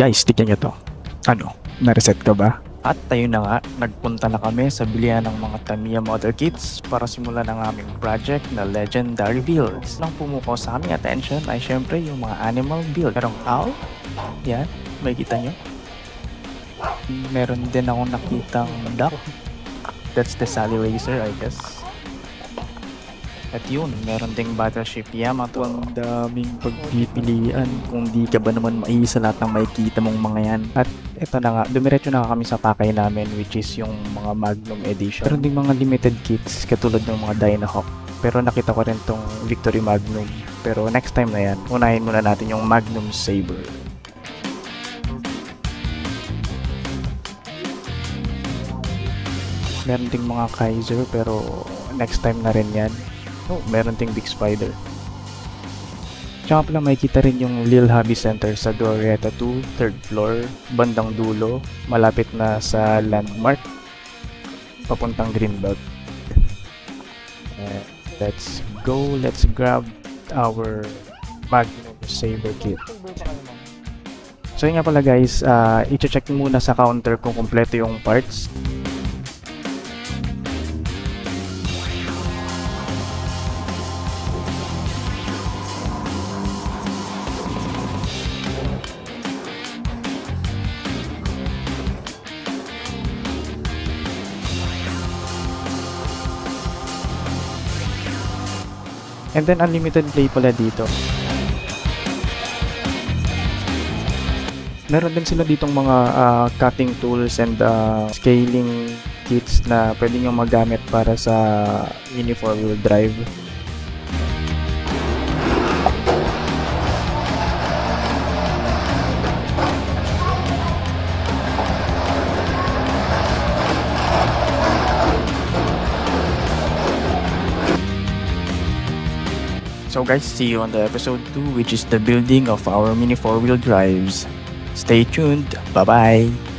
Guys, tignan nyo to. Ano? Na-reset ka ba? At tayo na nga, nagpunta na kami sa bilihan ng mga Tamiya model kits para simulan ang aming project na Legendary Builds. Nang pumukaw sa aming attention ay syempre yung mga animal build. Merong owl, yan, may kita nyo. Meron din akong nakitang duck. That's the Sally Racer, I guess. At yun, meron ding Battleship Yamato. Ang daming pagpipilian kung di ka ba naman maisa lahat ng makikita mong mga yan. At ito na nga, dumiretso na kami sa pakay namin, which is yung mga Magnum Edition. Meron ding mga limited kits katulad ng mga Dynahawk. Pero nakita ko rin tong Victory Magnum. Pero next time na yan, unahin muna natin yung Magnum Saber. Meron ding mga Kaiser pero next time na rin yan. Oh, meron ding Big Spider. Tsaka pala makikita rin yung Lil Hobby Center sa Glorieta 2, 3rd floor, bandang dulo, malapit na sa landmark, papuntang Greenbelt. Let's go, let's grab our Magnum Saber kit. So yun nga pala guys, i-check muna sa counter kung kompleto yung parts. And then unlimited play pala dito. Meron din sila ditong mga cutting tools and scaling kits na pwede nyo magamit para sa mini 4-wheel drive. So guys, see you on the episode 2, which is the building of our mini 4-wheel drives. Stay tuned. Bye-bye.